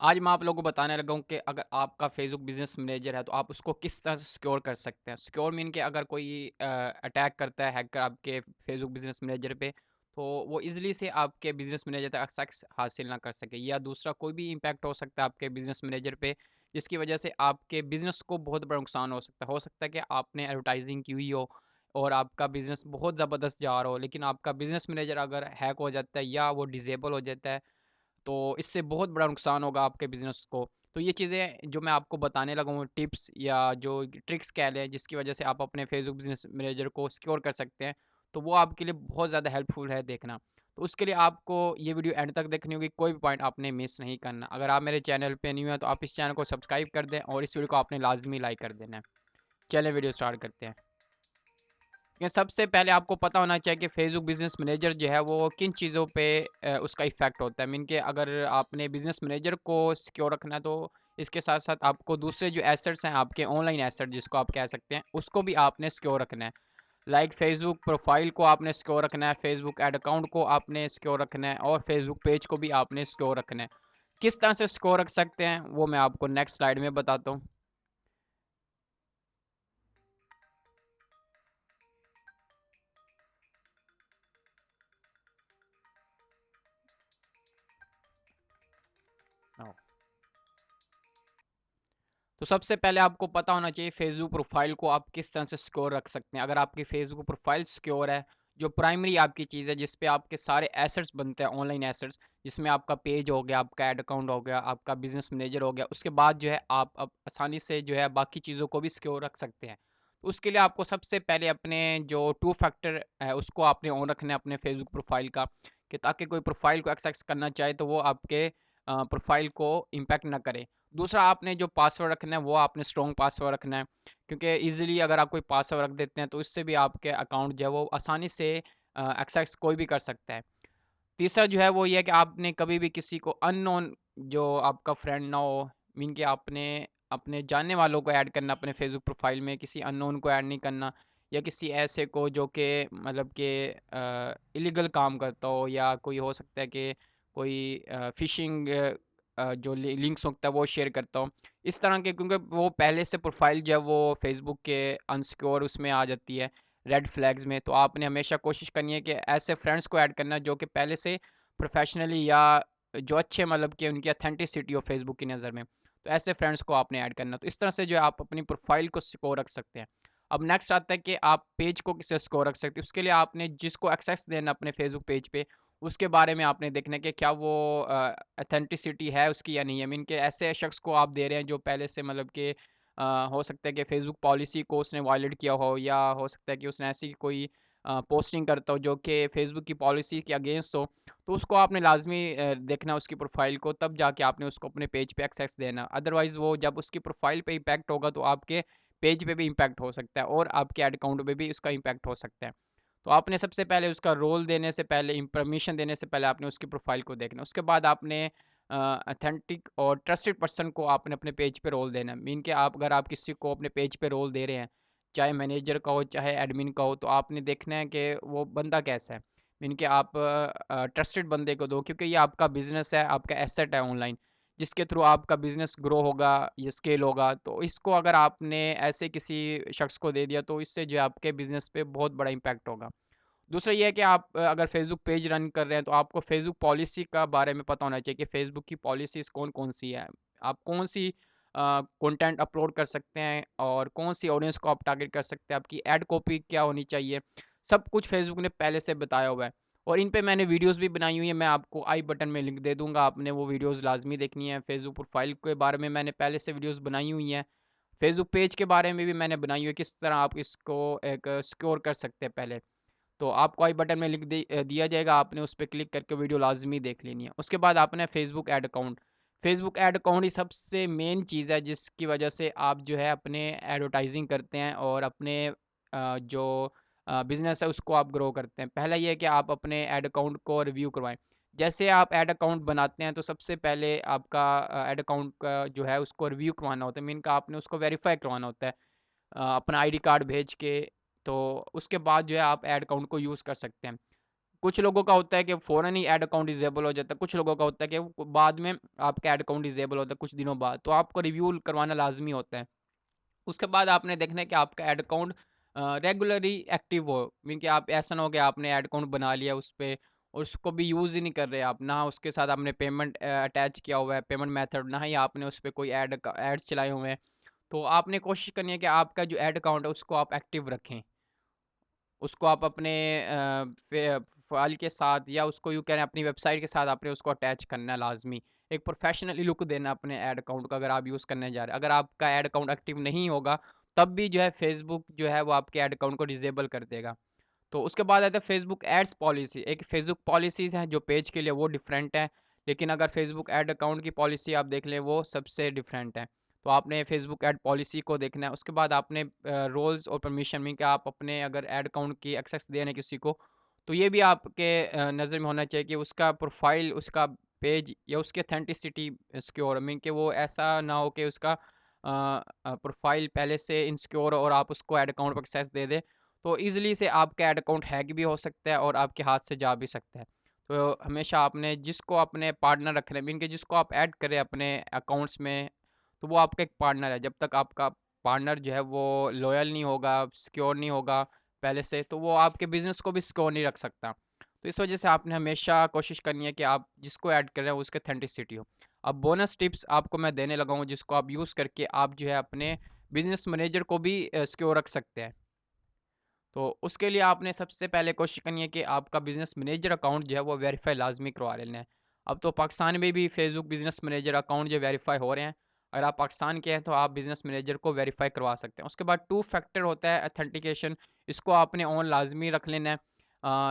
आज मैं आप लोगों को बताने लगा हूँ कि अगर आपका फेसबुक बिजनेस मैनेजर है तो आप उसको किस तरह से सिक्योर कर सकते हैं। सिक्योर मीन कि अगर कोई अटैक करता है हैकर आपके फेसबुक बिजनेस मैनेजर पे, तो वो इजीली से आपके बिजनेस मैनेजर तक एक्सेस हासिल ना कर सके, या दूसरा कोई भी इम्पैक्ट हो सकता है आपके बिजनेस मैनेजर पे, जिसकी वजह से आपके बिजनेस को बहुत बड़ा नुकसान हो सकता है कि आपने एडवर्टाइजिंग की हुई हो और आपका बिजनेस बहुत ज़बरदस्त जा रहा हो, लेकिन आपका बिजनेस मैनेजर अगर हैक हो जाता है या वो डिजेबल हो जाता है, तो इससे बहुत बड़ा नुकसान होगा आपके बिज़नेस को। तो ये चीज़ें जो मैं आपको बताने लगा हूँ, टिप्स या जो ट्रिक्स कह लें, जिसकी वजह से आप अपने फेसबुक बिज़नेस मैनेजर को सिक्योर कर सकते हैं, तो वो आपके लिए बहुत ज़्यादा हेल्पफुल है देखना। तो उसके लिए आपको ये वीडियो एंड तक देखनी होगी, कोई भी पॉइंट आपने मिस नहीं करना। अगर आप मेरे चैनल पे न्यू हैं तो आप इस चैनल को सब्सक्राइब कर दें और इस वीडियो को आपने लाज़मी लाइक कर देना है। चलें वीडियो स्टार्ट करते हैं। ये सबसे पहले आपको पता होना चाहिए कि फेसबुक बिज़नेस मैनेजर जो है वो किन चीज़ों पे उसका इफ़ेक्ट होता है। मीन कि अगर आपने बिज़नेस मैनेजर को सिक्योर रखना है, तो इसके साथ-साथ आपको दूसरे जो एसेट्स हैं आपके ऑनलाइन एसेट जिसको आप कह सकते हैं, उसको भी आपने सिक्योर रखना है। लाइक फेसबुक प्रोफ़ाइल को आपने सिक्योर रखना है, फेसबुक ऐड अकाउंट को आपने सिक्योर रखना है और फेसबुक पेज को भी आपने सिक्योर रखना है। किस तरह से सिक्योर रख सकते हैं, वो मैं आपको नेक्स्ट स्लाइड में बताता हूँ। तो सबसे पहले आपको पता होना चाहिए फेसबुक प्रोफाइल को आप किस तरह से सिक्योर रख सकते हैं। अगर आपकी फेसबुक प्रोफाइल सिक्योर है, जो प्राइमरी आपकी चीज़ है जिस पे आपके सारे एसेट्स बनते हैं, ऑनलाइन एसेट्स, जिसमें आपका पेज हो गया, आपका ऐड अकाउंट हो गया, आपका बिजनेस मैनेजर हो गया, उसके बाद जो है आप अब आसानी से जो है बाकी चीज़ों को भी सिक्योर रख सकते हैं। तो उसके लिए आपको सबसे पहले अपने जो टू फैक्टर है उसको आपने ऑन रखना है अपने फेसबुक प्रोफाइल का, कि ताकि कोई प्रोफाइल को एक्सेस करना चाहे तो वो आपके प्रोफाइल को इम्पैक्ट ना करे। दूसरा, आपने जो पासवर्ड रखना है वो आपने स्ट्रॉन्ग पासवर्ड रखना है, क्योंकि ईज़िली अगर आप कोई पासवर्ड रख देते हैं तो इससे भी आपके अकाउंट जो है वो आसानी से एक्सेस कोई भी कर सकता है। तीसरा जो है वो ये है कि आपने कभी भी किसी को अननोन, जो आपका फ्रेंड ना हो, मीन कि आपने अपने जानने वालों को ऐड करना अपने फेसबुक प्रोफाइल में, किसी अननोन को ऐड नहीं करना, या किसी ऐसे को जो कि मतलब कि इलीगल काम करता हो, या कोई हो सकता है कि कोई फ़िशिंग जो लिंक्स होता है वो शेयर करता हो। इस तरह के, क्योंकि वो पहले से प्रोफाइल जो है वो फेसबुक के अनसिक्योर उसमें आ जाती है, रेड फ्लैग्स में। तो आपने हमेशा कोशिश करनी है कि ऐसे फ्रेंड्स को ऐड करना जो कि पहले से प्रोफेशनली, या जो अच्छे मतलब कि उनकी ऑथेंटिसिटी हो फेसबुक की नज़र में, तो ऐसे फ्रेंड्स को आपने ऐड करना। तो इस तरह से जो है आप अपनी प्रोफाइल को सिक्योर रख सकते हैं। अब नेक्स्ट आता है कि आप पेज को किससे सिक्योर रख सकते हैं। उसके लिए आपने जिसको एक्सेस देना अपने फेसबुक पेज पे, उसके बारे में आपने देखना है कि क्या वो ऑथेंटिसिटी है उसकी या नहीं है। मीन के ऐसे शख्स को आप दे रहे हैं जो पहले से मतलब कि हो सकता है कि फेसबुक पॉलिसी को उसने वायलेट किया हो, या हो सकता है कि उसने ऐसी कोई पोस्टिंग करता हो जो कि फेसबुक की पॉलिसी के अगेंस्ट हो। तो उसको आपने लाजमी देखना उसकी प्रोफाइल को, तब जाके आपने उसको अपने पेज पे एक्सेस देना। अदरवाइज़ वो जब उसकी प्रोफाइल पे इम्पैक्ट होगा तो आपके पेज पे भी इम्पैक्ट हो सकता है और आपके ऐड अकाउंट पे भी उसका इम्पैक्ट हो सकता है। तो आपने सबसे पहले उसका रोल देने से पहले, परमिशन देने से पहले आपने उसकी प्रोफाइल को देखना। उसके बाद आपने ऑथेंटिक और ट्रस्टेड पर्सन को आपने अपने पेज पे रोल देना है। मीन कि आप, अगर आप किसी को अपने पेज पे रोल दे रहे हैं, चाहे मैनेजर का हो, चाहे एडमिन का हो, तो आपने देखना है कि वो बंदा कैसा है। मीन कि आप ट्रस्टेड बंदे को दो, क्योंकि ये आपका बिज़नेस है, आपका एसेट है ऑनलाइन, जिसके थ्रू आपका बिज़नेस ग्रो होगा, ये स्केल होगा। तो इसको अगर आपने ऐसे किसी शख्स को दे दिया, तो इससे जो है आपके बिज़नेस पे बहुत बड़ा इम्पैक्ट होगा। दूसरा ये है कि आप अगर फेसबुक पेज रन कर रहे हैं तो आपको फेसबुक पॉलिसी का बारे में पता होना चाहिए कि फेसबुक की पॉलिसीज़ कौन-कौन सी है। आप कौन-सी कंटेंट अपलोड कर सकते हैं और कौन-सी ऑडियंस को आप टारगेट कर सकते हैं, आपकी एड कॉपी क्या होनी चाहिए, सब कुछ फेसबुक ने पहले से बताया हुआ है। और इन पे मैंने वीडियोज़ भी बनाई हुई है, मैं आपको आई बटन में लिंक दे दूँगा, आपने वो वीडियोज़ लाज़मी देखनी है। फेसबुक प्रोफाइल के बारे में मैंने पहले से वीडियोज़ बनाई हुई हैं। फेसबुक पेज के बारे में भी मैंने बनाई हुई है, किस तरह आप इसको एक सिक्योर कर सकते हैं पहले। तो आपको आई बटन में लिंक दिया जाएगा, आपने उस पे क्लिक करके वीडियो लाज़मी देख लेनी है। उसके बाद आपने Facebook ad account, Facebook ad account ही सबसे मेन चीज़ है जिसकी वजह से आप जो है अपने एडवर्टाइज़िंग करते हैं और अपने जो बिज़नेस है उसको आप ग्रो करते हैं। पहला ये है कि आप अपने ऐड अकाउंट को रिव्यू करवाएँ। जैसे आप ऐड अकाउंट बनाते हैं तो सबसे पहले आपका ऐड अकाउंट का जो है उसको रिव्यू करवाना होता है, मीन का आपने उसको वेरीफ़ाई करवाना होता है अपना आईडी कार्ड भेज के। तो उसके बाद जो है आप ऐड अकाउंट को यूज़ कर सकते हैं। कुछ लोगों का होता है कि फ़ौरन ही ऐड अकाउंट डिसेबल हो जाता है, कुछ लोगों का होता है कि वो बाद में आपका ऐड अकाउंट डिसेबल होता है कुछ दिनों बाद, तो आपको रिव्यू करवाना लाज़मी होता है। उसके बाद आपने देखना है कि आपका ऐड अकाउंट रेगुलरली एक्टिव हो, मीन कि आप ऐसा ना हो कि आपने ऐड अकाउंट बना लिया उस पे और उसको भी यूज़ ही नहीं कर रहे आप, ना उसके साथ आपने पेमेंट अटैच किया हुआ है, पेमेंट मेथड, ना ही आपने उस पे कोई एड्स चलाए हुए हैं। तो आपने कोशिश करनी है कि आपका जो ऐड अकाउंट है उसको आप एक्टिव रखें। उसको आप अपने फ़ाइल के साथ या उसको यूँ कहें अपनी वेबसाइट के साथ आपने उसको अटैच करना है लाज़मी। एक प्रोफ़ेशनली लुक देना अपने ऐड अकाउंट का अगर आप यूज़ करने जा रहे हैं। अगर आपका ऐड अकाउंट एक्टिव नहीं होगा, तब भी जो है फ़ेसबुक जो है वो आपके ऐड अकाउंट को डिसेबल कर देगा। तो उसके बाद आता है फेसबुक एड्स पॉलिसी। एक फेसबुक पॉलिसीज़ हैं जो पेज के लिए वो डिफरेंट है, लेकिन अगर फेसबुक ऐड अकाउंट की पॉलिसी आप देख लें वो सबसे डिफरेंट है। तो आपने फेसबुक ऐड पॉलिसी को देखना है, उसके बाद आपने रोल्स और परमिशन में कि आप अपने अगर ऐड अकाउंट की एक्सेस दे रहे हैं किसी को, तो ये भी आपके नज़र में होना चाहिए कि उसका प्रोफाइल, उसका पेज या उसकी ऑथेंटिसिटी सिक्योर मीन कि वो ऐसा ना हो कि उसका प्रोफाइल पहले से इनसिक्योर और आप उसको ऐड अकाउंट पर एक्सेस दे दें, तो ईज़िली से आपका ऐड अकाउंट हैक भी हो सकता है और आपके हाथ से जा भी सकता है। तो हमेशा आपने जिसको अपने पार्टनर रखना है मीन कि जिसको आप ऐड करें अपने अकाउंट्स में, तो वो आपका एक पार्टनर है। जब तक आपका पार्टनर जो है वो लॉयल नहीं होगा, सिक्योर नहीं होगा पहले से, तो वो आपके बिज़नेस को भी सिक्योर नहीं रख सकता। तो इस वजह से आपने हमेशा कोशिश करनी है कि आप जिसको ऐड कर रहे हैं उसकी ऑथेंटिसिटी हो। अब बोनस टिप्स आपको मैं देने लगा हूँ जिसको आप यूज़ करके आप जो है अपने बिज़नेस मैनेजर को भी सिक्योर रख सकते हैं। तो उसके लिए आपने सबसे पहले कोशिश करनी है कि आपका बिज़नेस मैनेजर अकाउंट जो है वो वेरीफ़ाई लाज़मी करवा लेना है। अब तो पाकिस्तान में भी फ़ेसबुक बिज़नेस मैनेजर अकाउंट जो वेरीफ़ाई हो रहे हैं। अगर आप पाकिस्तान के हैं तो आप बिज़नेस मैनेजर को वेरीफ़ाई करवा सकते हैं। उसके बाद टू फैक्टर होता है ऑथेंटिकेशन, इसको आपने ऑन लाज़मी रख लेना है।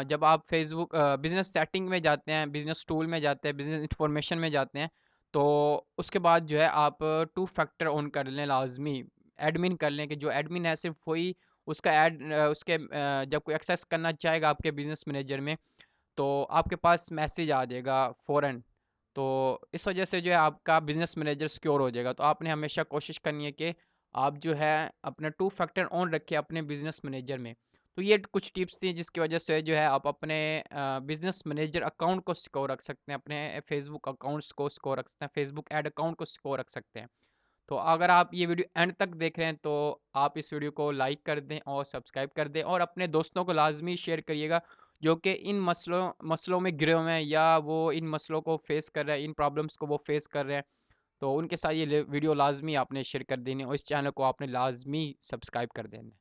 जब आप फ़ेसबुक बिज़नेस सेटिंग में जाते हैं, बिज़नेस टूल में जाते हैं, बिज़नेस इन्फॉर्मेशन में जाते हैं, तो उसके बाद जो है आप टू फैक्टर ऑन कर लें लाज़मी। एडमिन कर लें कि जो एडमिन है सिर्फ़ वही उसका जब कोई एक्सेस करना चाहेगा आपके बिज़नेस मैनेजर में, तो आपके पास मैसेज आ जाएगा फ़ौरन। तो इस वजह से जो है आपका बिज़नेस मैनेजर सिक्योर हो जाएगा। तो आपने हमेशा कोशिश करनी है कि आप जो है अपना टू फैक्टर ऑन रखें अपने बिज़नेस मैनेजर में। तो ये कुछ टिप्स थी जिसकी वजह से जो है आप अपने बिज़नेस मैनेजर अकाउंट को सिक्योर रख सकते हैं, अपने फ़ेसबुक अकाउंट्स को सिक्योर रख सकते हैं, फ़ेसबुक ऐड अकाउंट को सिक्योर रख सकते हैं। तो अगर आप ये वीडियो एंड तक देख रहे हैं तो आप इस वीडियो को लाइक कर दें और सब्सक्राइब कर दें और अपने दोस्तों को लाजमी शेयर करिएगा जो कि इन मसलों मसलों में घिरे हुए हैं या वो इन मसलों को फेस कर रहे हैं, इन प्रॉब्लम्स को वो फेस कर रहे हैं। तो उनके साथ ये वीडियो लाजमी आपने शेयर कर देनी और इस चैनल को आपने लाजमी सब्सक्राइब कर देना है।